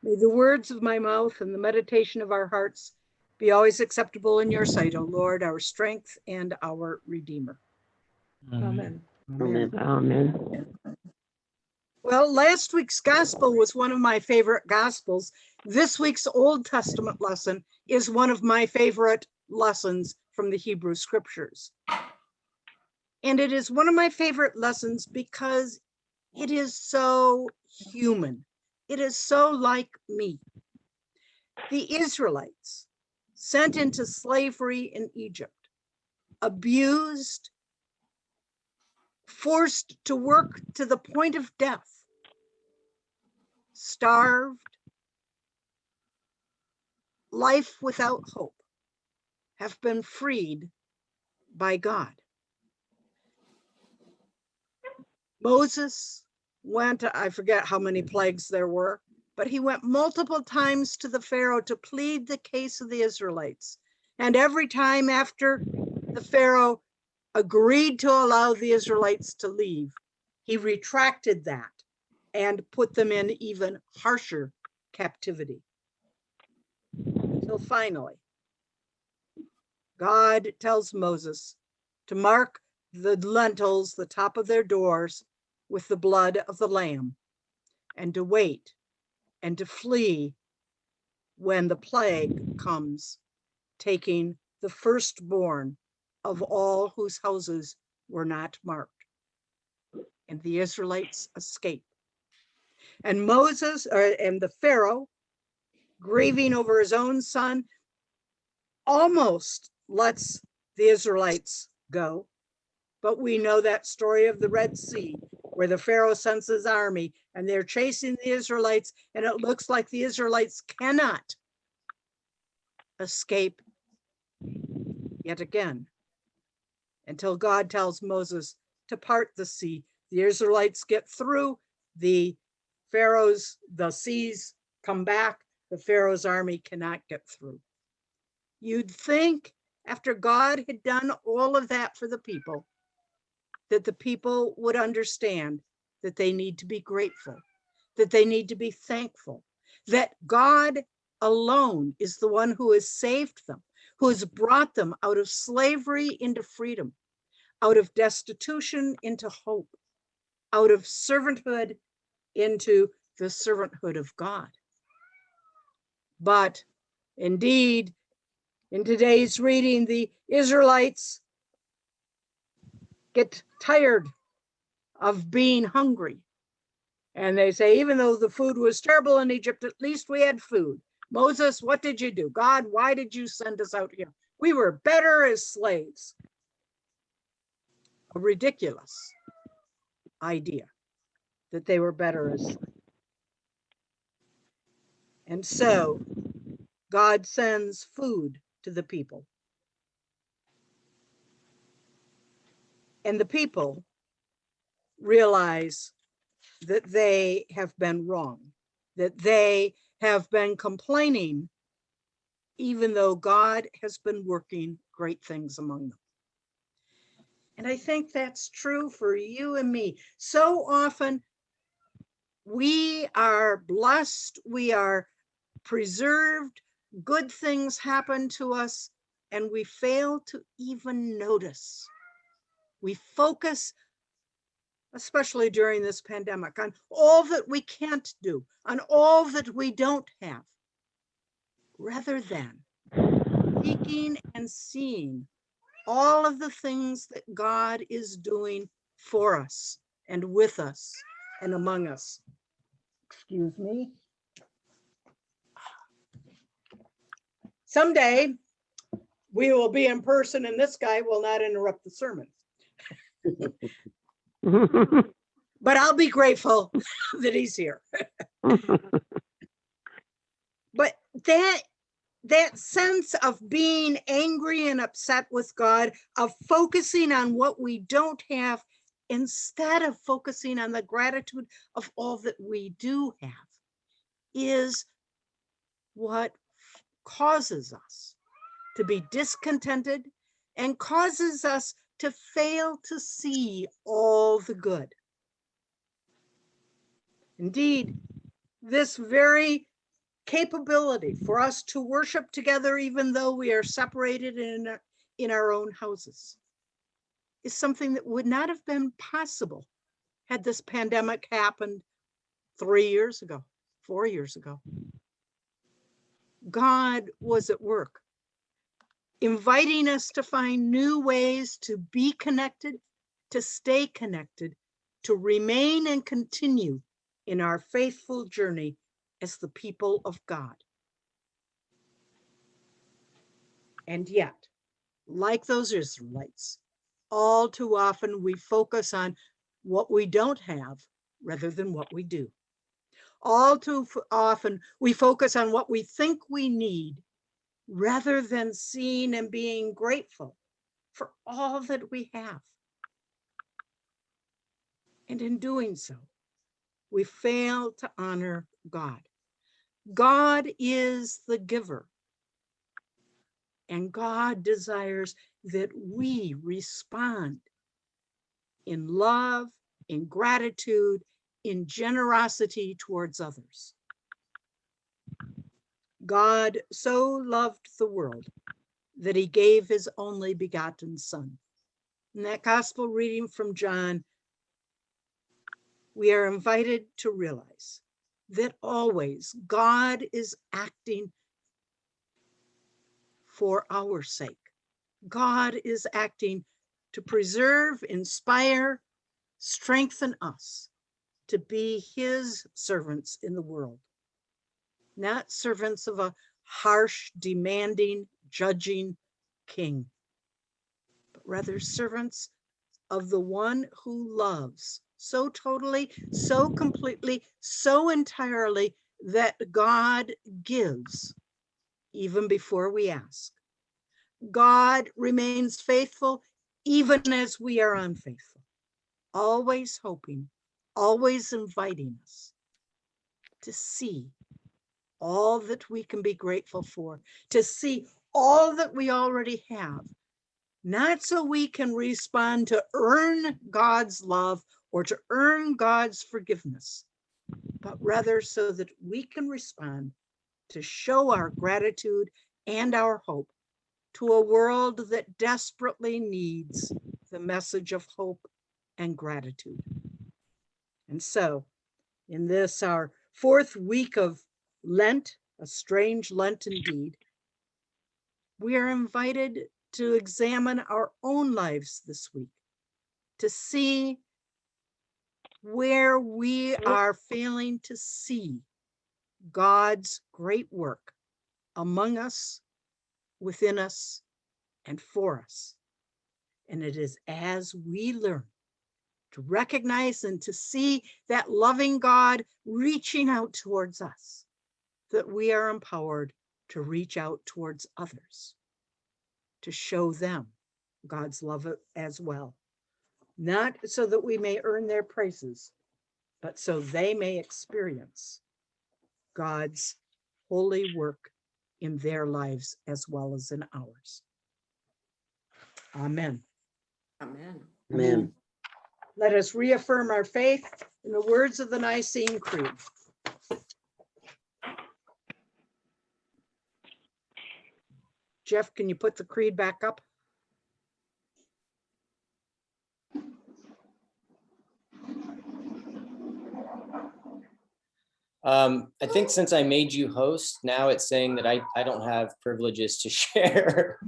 May the words of my mouth and the meditation of our hearts be always acceptable in your sight, O Lord, our strength and our Redeemer. Amen. Amen. Amen. Well, last week's gospel was one of my favorite gospels. This week's Old Testament lesson is one of my favorite lessons from the Hebrew scriptures. And it is one of my favorite lessons because it is so human. It is so like me. The Israelites sent into slavery in Egypt, abused, forced to work to the point of death, starved, life without hope, have been freed by God. Moses went, I forget how many plagues there were, but he went multiple times to the Pharaoh to plead the case of the Israelites. And every time after the Pharaoh agreed to allow the Israelites to leave, he retracted that and put them in even harsher captivity. Until finally, God tells Moses to mark the lintels, the top of their doors, with the blood of the lamb, and to wait and to flee when the plague comes, taking the firstborn of all whose houses were not marked. And the Israelites escape. And Moses, and the Pharaoh, grieving over his own son, almost lets the Israelites go. But we know that story of the Red Sea, where the Pharaoh sends his army and they're chasing the Israelites, and it looks like the Israelites cannot escape yet again until God tells Moses to part the sea. The Israelites get through, the seas come back, the Pharaoh's army cannot get through. You'd think after God had done all of that for the people, that the people would understand that they need to be grateful, that they need to be thankful, that God alone is the one who has saved them, who has brought them out of slavery into freedom, out of destitution into hope, out of servanthood into the servanthood of God. But indeed, in today's reading, the Israelites get tired of being hungry. And they say, even though the food was terrible in Egypt, at least we had food. Moses, what did you do? God, why did you send us out here? We were better as slaves. A ridiculous idea that they were better as slaves. And so God sends food to the people. And the people realize that they have been wrong, that they have been complaining, even though God has been working great things among them. And I think that's true for you and me. So often we are blessed, we are preserved, good things happen to us, and we fail to even notice. We focus, especially during this pandemic, on all that we can't do, on all that we don't have, rather than seeking and seeing all of the things that God is doing for us and with us and among us. Excuse me. Someday we will be in person and this guy will not interrupt the sermon. But I'll be grateful that he's here. But that sense of being angry and upset with God, of focusing on what we don't have, instead of focusing on the gratitude of all that we do have, is what causes us to be discontented and causes us to fail to see all the good. Indeed, this very capability for us to worship together, even though we are separated in our own houses, is something that would not have been possible had this pandemic happened 3 years ago, 4 years ago. God was at work, inviting us to find new ways to be connected, to stay connected, to remain and continue in our faithful journey as the people of God. And yet, like those Israelites, all too often we focus on what we don't have rather than what we do. All too often we focus on what we think we need rather than seeing and being grateful for all that we have. And in doing so, we fail to honor God. God is the giver, and God desires that we respond in love, in gratitude, in generosity towards others. God so loved the world that he gave his only begotten Son. In that gospel reading from John, we are invited to realize that always God is acting for our sake. God is acting to preserve, inspire, strengthen us to be his servants in the world, not servants of a harsh, demanding, judging king, but rather servants of the one who loves so totally, so completely, so entirely that God gives even before we ask. God remains faithful even as we are unfaithful, always hoping, always inviting us to see all that we can be grateful for, to see all that we already have, not so we can respond to earn God's love or to earn God's forgiveness, but rather so that we can respond to show our gratitude and our hope to a world that desperately needs the message of hope and gratitude. And so, in this, our 4th week of Lent, a strange Lent indeed, we are invited to examine our own lives this week, to see where we are failing to see God's great work among us, within us, and for us. And it is as we learn to recognize and to see that loving God reaching out towards us that we are empowered to reach out towards others, to show them God's love as well. Not so that we may earn their praises, but so they may experience God's holy work in their lives as well as in ours. Amen. Amen. Amen. Let us reaffirm our faith in the words of the Nicene Creed. Jeff, can you put the creed back up? I think since I made you host, now it's saying that I don't have privileges to share.